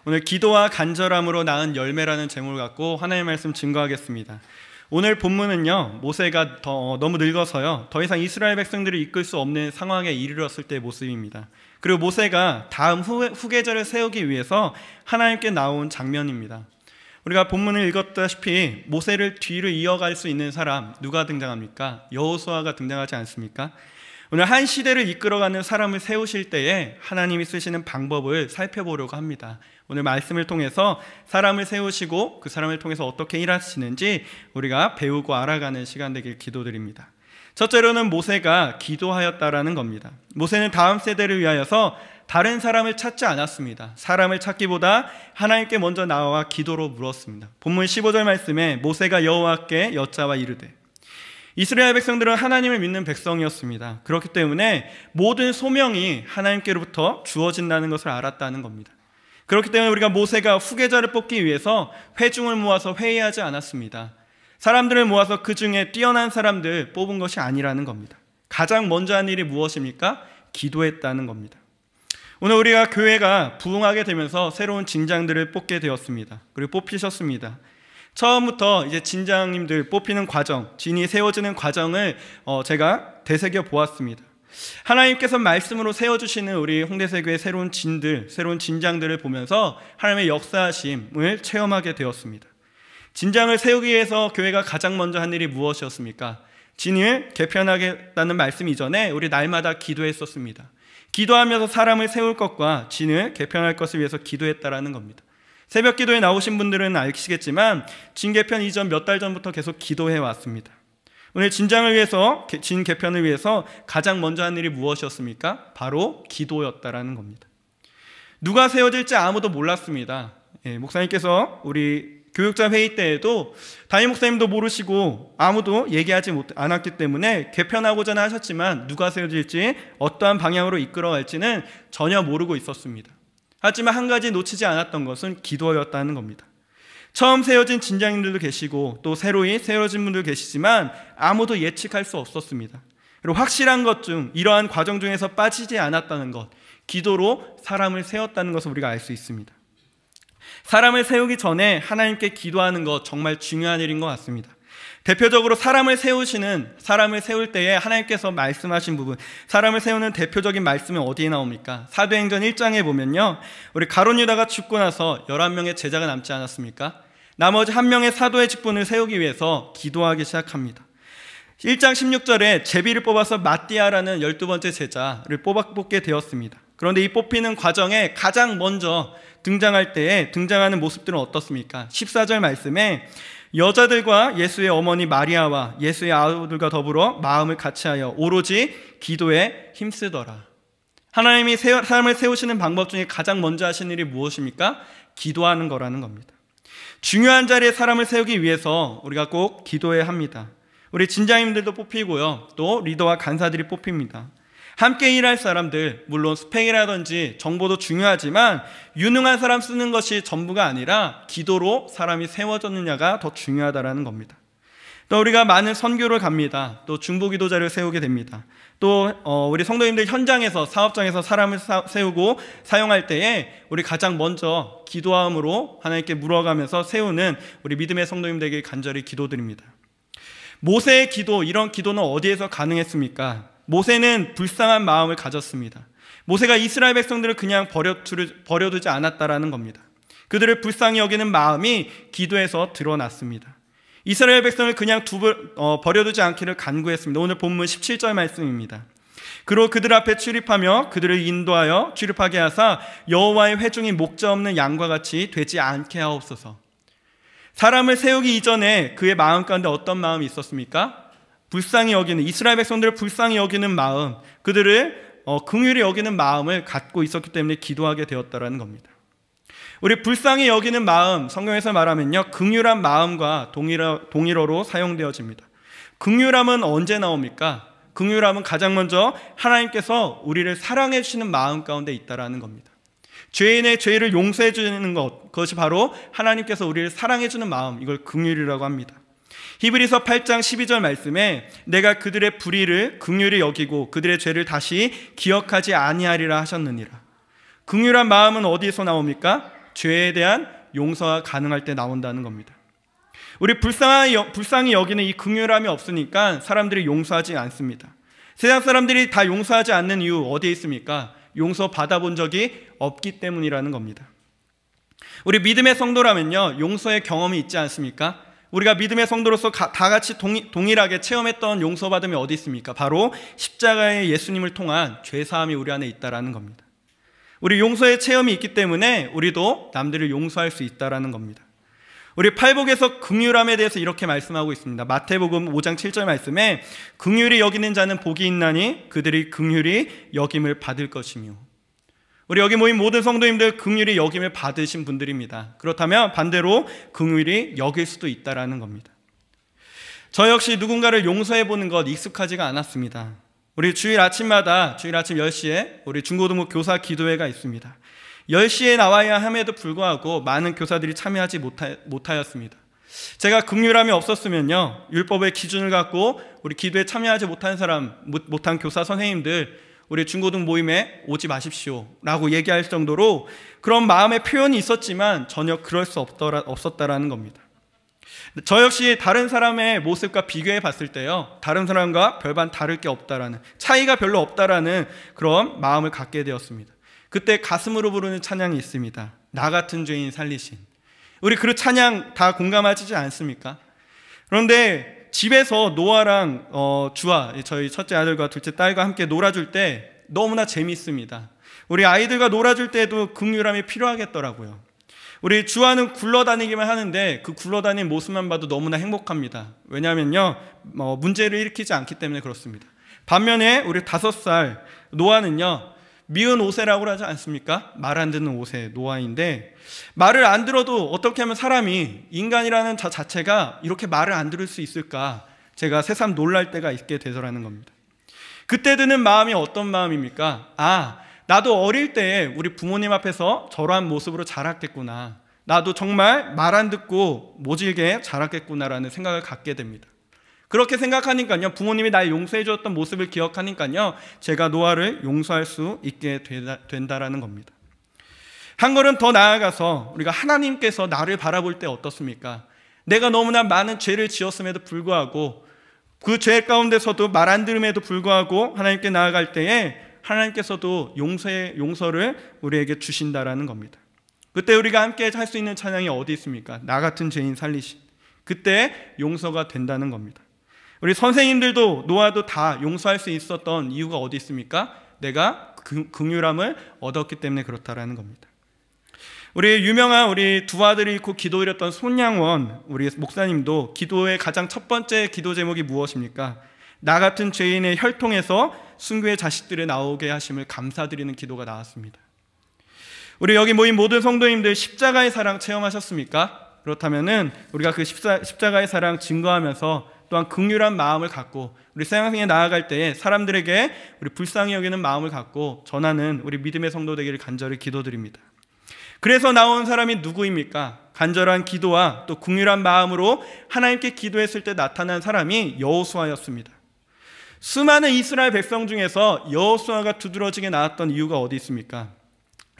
오늘 기도와 간절함으로 낳은 열매라는 제목을 갖고 하나님의 말씀 증거하겠습니다. 오늘 본문은요, 모세가 너무 늙어서요, 더 이상 이스라엘 백성들을 이끌 수 없는 상황에 이르렀을 때의 모습입니다. 그리고 모세가 다음 후계자를 세우기 위해서 하나님께 나온 장면입니다. 우리가 본문을 읽었다시피 모세를 뒤로 이어갈 수 있는 사람 누가 등장합니까? 여호수아가 등장하지 않습니까? 오늘 한 시대를 이끌어가는 사람을 세우실 때에 하나님이 쓰시는 방법을 살펴보려고 합니다. 오늘 말씀을 통해서 사람을 세우시고 그 사람을 통해서 어떻게 일하시는지 우리가 배우고 알아가는 시간 되길 기도드립니다. 첫째로는 모세가 기도하였다라는 겁니다. 모세는 다음 세대를 위하여서 다른 사람을 찾지 않았습니다. 사람을 찾기보다 하나님께 먼저 나와 기도로 물었습니다. 본문 15절 말씀에 모세가 여호와께 여짜와 이르되, 이스라엘 백성들은 하나님을 믿는 백성이었습니다. 그렇기 때문에 모든 소명이 하나님께로부터 주어진다는 것을 알았다는 겁니다. 그렇기 때문에 우리가 모세가 후계자를 뽑기 위해서 회중을 모아서 회의하지 않았습니다. 사람들을 모아서 그 중에 뛰어난 사람들 뽑은 것이 아니라는 겁니다. 가장 먼저 한 일이 무엇입니까? 기도했다는 겁니다. 오늘 우리가 교회가 부흥하게 되면서 새로운 진장들을 뽑게 되었습니다. 그리고 뽑히셨습니다. 처음부터 이제 진장님들 뽑히는 과정, 진이 세워지는 과정을 제가 되새겨 보았습니다. 하나님께서 말씀으로 세워주시는 우리 홍대세교의 새로운 진들, 새로운 진장들을 보면서 하나님의 역사하심을 체험하게 되었습니다. 진장을 세우기 위해서 교회가 가장 먼저 한 일이 무엇이었습니까? 진을 개편하겠다는 말씀 이전에 우리 날마다 기도했었습니다. 기도하면서 사람을 세울 것과 진을 개편할 것을 위해서 기도했다라는 겁니다. 새벽 기도에 나오신 분들은 아시겠지만 진 개편 이전 몇 달 전부터 계속 기도해 왔습니다. 오늘 진장을 위해서, 진 개편을 위해서 가장 먼저 한 일이 무엇이었습니까? 바로 기도였다라는 겁니다. 누가 세워질지 아무도 몰랐습니다. 목사님께서 우리 교육자 회의 때에도 담임 목사님도 모르시고 아무도 얘기하지 않았기 때문에 개편하고자 하셨지만 누가 세워질지 어떠한 방향으로 이끌어갈지는 전혀 모르고 있었습니다. 하지만 한 가지 놓치지 않았던 것은 기도였다는 겁니다. 처음 세워진 진장님들도 계시고 또 새로이 세워진 분들 계시지만 아무도 예측할 수 없었습니다. 그리고 확실한 것 중 이러한 과정 중에서 빠지지 않았다는 것, 기도로 사람을 세웠다는 것을 우리가 알 수 있습니다. 사람을 세우기 전에 하나님께 기도하는 것 정말 중요한 일인 것 같습니다. 대표적으로 사람을 세울 때에 하나님께서 말씀하신 부분, 사람을 세우는 대표적인 말씀은 어디에 나옵니까? 사도행전 1장에 보면요, 우리 가룟 유다가 죽고 나서 11명의 제자가 남지 않았습니까? 나머지 한 명의 사도의 직분을 세우기 위해서 기도하기 시작합니다. 1장 16절에 제비를 뽑아서 마띠아라는 12번째 제자를 뽑게 되었습니다. 그런데 이 뽑히는 과정에 가장 먼저 등장할 때에 등장하는 모습들은 어떻습니까? 14절 말씀에 여자들과 예수의 어머니 마리아와 예수의 아우들과 더불어 마음을 같이하여 오로지 기도에 힘쓰더라. 하나님이 사람을 세우시는 방법 중에 가장 먼저 하시는 일이 무엇입니까? 기도하는 거라는 겁니다. 중요한 자리에 사람을 세우기 위해서 우리가 꼭 기도해야 합니다. 우리 진장님들도 뽑히고요, 또 리더와 간사들이 뽑힙니다. 함께 일할 사람들, 물론 스펙이라든지 정보도 중요하지만 유능한 사람 쓰는 것이 전부가 아니라 기도로 사람이 세워졌느냐가 더 중요하다는 겁니다. 또 우리가 많은 선교를 갑니다. 또 중보기도자를 세우게 됩니다. 또 우리 성도님들 현장에서, 사업장에서 사람을 세우고 사용할 때에 우리 가장 먼저 기도함으로 하나님께 물어가면서 세우는 우리 믿음의 성도님들에게 간절히 기도드립니다. 모세의 기도, 이런 기도는 어디에서 가능했습니까? 모세는 불쌍한 마음을 가졌습니다. 모세가 이스라엘 백성들을 그냥 버려두지 않았다라는 겁니다. 그들을 불쌍히 여기는 마음이 기도에서 드러났습니다. 이스라엘 백성을 그냥 버려두지 않기를 간구했습니다. 오늘 본문 17절 말씀입니다. 그리고 그들 앞에 출입하며 그들을 인도하여 출입하게 하사 여호와의 회중이 목자 없는 양과 같이 되지 않게 하옵소서. 사람을 세우기 이전에 그의 마음 가운데 어떤 마음이 있었습니까? 불쌍히 여기는, 이스라엘 백성들을 불쌍히 여기는 마음, 그들을 긍휼히 여기는 마음을 갖고 있었기 때문에 기도하게 되었다라는 겁니다. 우리 불쌍히 여기는 마음, 성경에서 말하면요, 긍휼한 마음과 동일어로 사용되어집니다. 긍휼함은 언제 나옵니까? 긍휼함은 가장 먼저 하나님께서 우리를 사랑해 주시는 마음 가운데 있다라는 겁니다. 죄인의 죄를 용서해 주는 것, 그것이 바로 하나님께서 우리를 사랑해 주는 마음, 이걸 긍휼이라고 합니다. 히브리서 8장 12절 말씀에 내가 그들의 불의를 긍휼히 여기고 그들의 죄를 다시 기억하지 아니하리라 하셨느니라. 긍휼한 마음은 어디에서 나옵니까? 죄에 대한 용서가 가능할 때 나온다는 겁니다. 우리 불쌍히 여기는 이 긍휼함이 없으니까 사람들이 용서하지 않습니다. 세상 사람들이 다 용서하지 않는 이유 어디에 있습니까? 용서 받아본 적이 없기 때문이라는 겁니다. 우리 믿음의 성도라면요, 용서의 경험이 있지 않습니까? 우리가 믿음의 성도로서 다 같이 동일하게 체험했던 용서받음이 어디 있습니까? 바로 십자가의 예수님을 통한 죄사함이 우리 안에 있다라는 겁니다. 우리 용서의 체험이 있기 때문에 우리도 남들을 용서할 수 있다라는 겁니다. 우리 팔복에서 긍휼함에 대해서 이렇게 말씀하고 있습니다. 마태복음 5장 7절 말씀에 긍휼히 여기는 자는 복이 있나니 그들이 긍휼히 여김을 받을 것이며, 우리 여기 모인 모든 성도님들 긍휼히 여김을 받으신 분들입니다. 그렇다면 반대로 긍휼히 여길 수도 있다라는 겁니다. 저 역시 누군가를 용서해 보는 것 익숙하지가 않았습니다. 우리 주일 아침마다 주일 아침 10시에 우리 중고등부 교사 기도회가 있습니다. 10시에 나와야 함에도 불구하고 많은 교사들이 참여하지 못하였습니다. 제가 긍휼함이 없었으면요, 율법의 기준을 갖고 우리 기도에 참여하지 못한 교사 선생님들 우리 중고등 모임에 오지 마십시오 라고 얘기할 정도로 그런 마음의 표현이 있었지만 전혀 그럴 수 없었다라는 겁니다. 저 역시 다른 사람의 모습과 비교해 봤을 때요, 다른 사람과 별반 다를 게 없다라는, 차이가 별로 없다라는 그런 마음을 갖게 되었습니다. 그때 가슴으로 부르는 찬양이 있습니다. 나 같은 죄인 살리신. 우리 그 찬양 다 공감하시지 않습니까? 그런데 집에서 노아랑 주아, 저희 첫째 아들과 둘째 딸과 함께 놀아줄 때 너무나 재밌습니다. 우리 아이들과 놀아줄 때도 긍휼함이 필요하겠더라고요. 우리 주아는 굴러다니기만 하는데 그 굴러다니는 모습만 봐도 너무나 행복합니다. 왜냐하면요, 문제를 일으키지 않기 때문에 그렇습니다. 반면에 우리 5살 노아는요, 미운 5세라고 하지 않습니까? 말 안 듣는 5세 노아인데, 말을 안 들어도 어떻게 하면 사람이, 인간이라는 자체가 이렇게 말을 안 들을 수 있을까, 제가 새삼 놀랄 때가 있게 되더라는 겁니다. 그때 드는 마음이 어떤 마음입니까? 나도 어릴 때 우리 부모님 앞에서 저러한 모습으로 자랐겠구나, 나도 정말 말 안 듣고 모질게 자랐겠구나라는 생각을 갖게 됩니다. 그렇게 생각하니까요, 부모님이 날 용서해 주었던 모습을 기억하니까요, 제가 노아를 용서할 수 있게 된다라는 겁니다. 한 걸음 더 나아가서 우리가 하나님께서 나를 바라볼 때 어떻습니까? 내가 너무나 많은 죄를 지었음에도 불구하고, 그 죄 가운데서도 말 안 들음에도 불구하고 하나님께 나아갈 때에 하나님께서도 용서를 우리에게 주신다라는 겁니다. 그때 우리가 함께 할 수 있는 찬양이 어디 있습니까? 나 같은 죄인 살리신. 그때 용서가 된다는 겁니다. 우리 선생님들도 노아도 다 용서할 수 있었던 이유가 어디 있습니까? 내가 긍휼함을 얻었기 때문에 그렇다라는 겁니다. 우리 유명한 우리 두 아들을 잃고 기도 드렸던 손양원 우리 목사님도 기도의 가장 첫 번째 기도 제목이 무엇입니까? 나 같은 죄인의 혈통에서 순교의 자식들을 나오게 하심을 감사드리는 기도가 나왔습니다. 우리 여기 모인 모든 성도님들 십자가의 사랑 체험하셨습니까? 그렇다면은 우리가 그 십자가의 사랑 증거하면서 또한 긍휼한 마음을 갖고 우리 세상에 나아갈 때에 사람들에게 우리 불쌍히 여기는 마음을 갖고 전하는 우리 믿음의 성도 되기를 간절히 기도드립니다. 그래서 나온 사람이 누구입니까? 간절한 기도와 또 긍휼한 마음으로 하나님께 기도했을 때 나타난 사람이 여호수아였습니다. 수많은 이스라엘 백성 중에서 여호수아가 두드러지게 나왔던 이유가 어디 있습니까?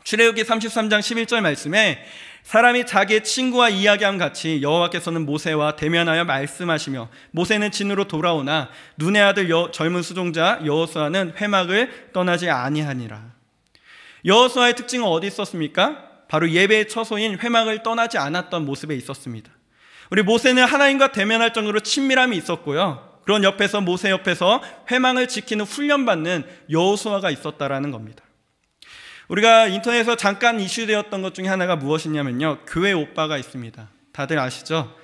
출애굽기 33장 11절 말씀에 사람이 자기의 친구와 이야기함 같이 여호와께서는 모세와 대면하여 말씀하시며 모세는 진으로 돌아오나 눈의 아들 젊은 수종자 여호수아는 회막을 떠나지 아니하니라. 여호수아의 특징은 어디 있었습니까? 바로 예배의 처소인 회막을 떠나지 않았던 모습에 있었습니다. 우리 모세는 하나님과 대면할 정도로 친밀함이 있었고요, 그런 옆에서 모세 옆에서 회막을 지키는 훈련받는 여호수아가 있었다라는 겁니다. 우리가 인터넷에서 잠깐 이슈되었던 것 중에 하나가 무엇이냐면요, 교회 오빠가 있습니다. 다들 아시죠?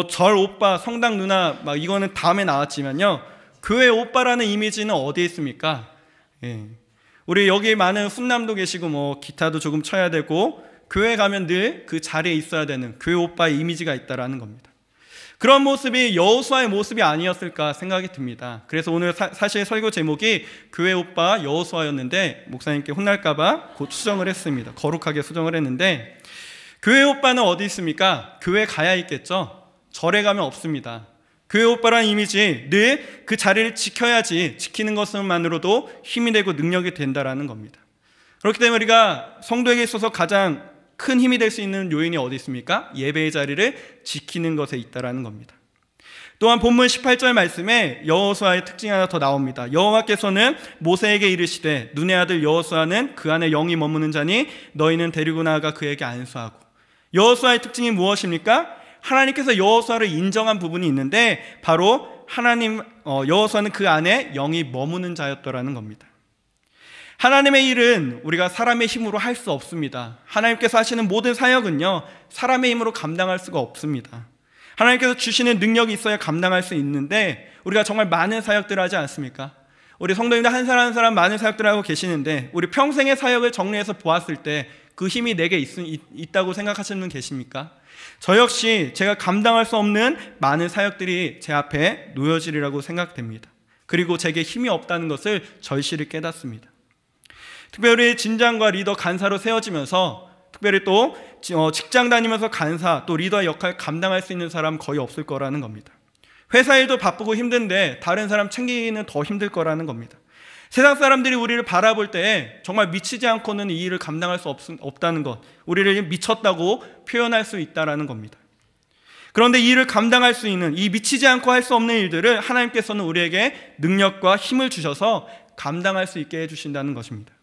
절 오빠, 성당 누나 이거는 다음에 나왔지만요, 교회 오빠라는 이미지는 어디에 있습니까? 우리 여기 많은 훈남도 계시고 기타도 조금 쳐야 되고 교회 가면 늘 그 자리에 있어야 되는 교회 오빠의 이미지가 있다라는 겁니다. 그런 모습이 여호수아의 모습이 아니었을까 생각이 듭니다. 그래서 오늘 사실 설교 제목이 교회 오빠 여호수아였는데 목사님께 혼날까봐 곧 수정을 했습니다. 거룩하게 수정을 했는데, 교회 오빠는 어디 있습니까? 교회 가야 있겠죠? 절에 가면 없습니다. 교회 오빠라는 이미지, 늘 그 자리를 지켜야지, 지키는 것만으로도 힘이 되고 능력이 된다라는 겁니다. 그렇기 때문에 우리가 성도에게 있어서 가장 큰 힘이 될 수 있는 요인이 어디 있습니까? 예배의 자리를 지키는 것에 있다라는 겁니다. 또한 본문 18절 말씀에 여호수아의 특징이 하나 더 나옵니다. 여호와께서는 모세에게 이르시되 눈의 아들 여호수아는 그 안에 영이 머무는 자니 너희는 데리고 나아가 그에게 안수하고. 여호수아의 특징이 무엇입니까? 하나님께서 여호수아를 인정한 부분이 있는데 바로 여호수아는 그 안에 영이 머무는 자였더라는 겁니다. 하나님의 일은 우리가 사람의 힘으로 할 수 없습니다. 하나님께서 하시는 모든 사역은요, 사람의 힘으로 감당할 수가 없습니다. 하나님께서 주시는 능력이 있어야 감당할 수 있는데 우리가 정말 많은 사역들을 하지 않습니까? 우리 성도님들 한 사람 한 사람 많은 사역들을 하고 계시는데 우리 평생의 사역을 정리해서 보았을 때 그 힘이 내게 있다고 생각하시는 분 계십니까? 저 역시 제가 감당할 수 없는 많은 사역들이 제 앞에 놓여지리라고 생각됩니다. 그리고 제게 힘이 없다는 것을 절실히 깨닫습니다. 특별히 진장과 리더 간사로 세워지면서 특별히 또 직장 다니면서 간사 또 리더의 역할을 감당할 수 있는 사람 거의 없을 거라는 겁니다. 회사 일도 바쁘고 힘든데 다른 사람 챙기기는 더 힘들 거라는 겁니다. 세상 사람들이 우리를 바라볼 때 정말 미치지 않고는 이 일을 감당할 수 없다는 것, 우리를 미쳤다고 표현할 수 있다는 겁니다. 그런데 이 일을 감당할 수 있는, 이 미치지 않고 할 수 없는 일들을 하나님께서는 우리에게 능력과 힘을 주셔서 감당할 수 있게 해주신다는 것입니다.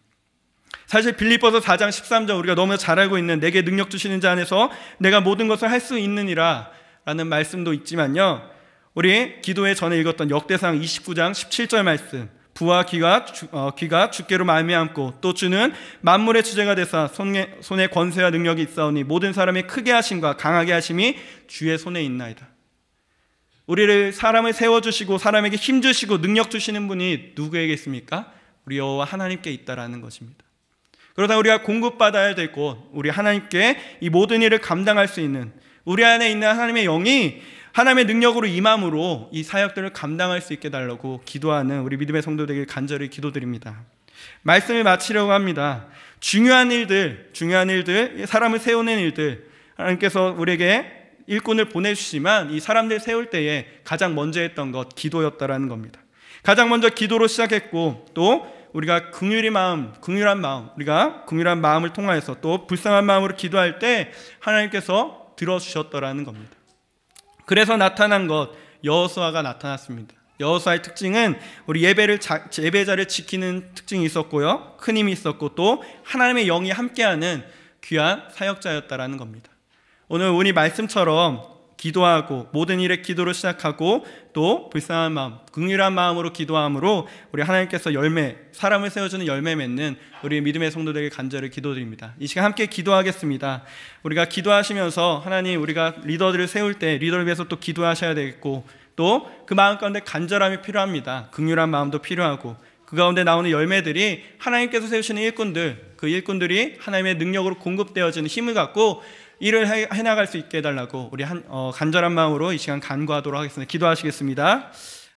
사실 빌립보서 4장 13절 우리가 너무 잘 알고 있는 내게 능력 주시는 자 안에서 내가 모든 것을 할 수 있느니라 라는 말씀도 있지만요, 우리 기도회 전에 읽었던 역대상 29장 17절 말씀, 부와 귀가 주께로 말미암고 또 주는 만물의 주제가 되사 손에 권세와 능력이 있사오니 모든 사람이 크게 하심과 강하게 하심이 주의 손에 있나이다. 우리를 사람을 세워주시고 사람에게 힘 주시고 능력 주시는 분이 누구에게 있습니까? 우리 여호와 하나님께 있다라는 것입니다. 그러다 우리가 공급받아야 될 곳, 우리 하나님께 이 모든 일을 감당할 수 있는 우리 안에 있는 하나님의 영이 하나님의 능력으로 임함으로 이 사역들을 감당할 수 있게 달라고 기도하는 우리 믿음의 성도들에게 간절히 기도드립니다. 말씀을 마치려고 합니다. 중요한 일들, 사람을 세우는 일들, 하나님께서 우리에게 일꾼을 보내주시지만 이 사람들 세울 때에 가장 먼저 했던 것, 기도였다라는 겁니다. 가장 먼저 기도로 시작했고 또 우리가 긍휼한 마음을 통하여서 또 불쌍한 마음으로 기도할 때 하나님께서 들어주셨더라는 겁니다. 그래서 나타난 것, 여호수아가 나타났습니다. 여호수아의 특징은 우리 예배자를 지키는 특징이 있었고요, 큰 힘이 있었고 또 하나님의 영이 함께하는 귀한 사역자였다라는 겁니다. 오늘 우리 말씀처럼 기도하고 모든 일에 기도로 시작하고 또 불쌍한 마음, 긍휼한 마음으로 기도함으로 우리 하나님께서 사람을 세워주는 열매 맺는 우리 믿음의 성도들에게 간절히 기도드립니다. 이 시간 함께 기도하겠습니다. 우리가 기도하시면서 하나님, 우리가 리더들을 세울 때 리더를 위해서 또 기도하셔야 되겠고 또 그 마음 가운데 간절함이 필요합니다. 긍휼한 마음도 필요하고 그 가운데 나오는 열매들이 하나님께서 세우시는 일꾼들, 그 일꾼들이 하나님의 능력으로 공급되어지는 힘을 갖고 일을 해나갈 수 있게 해달라고 우리 간절한 마음으로 이 시간 간구하도록 하겠습니다. 기도하시겠습니다.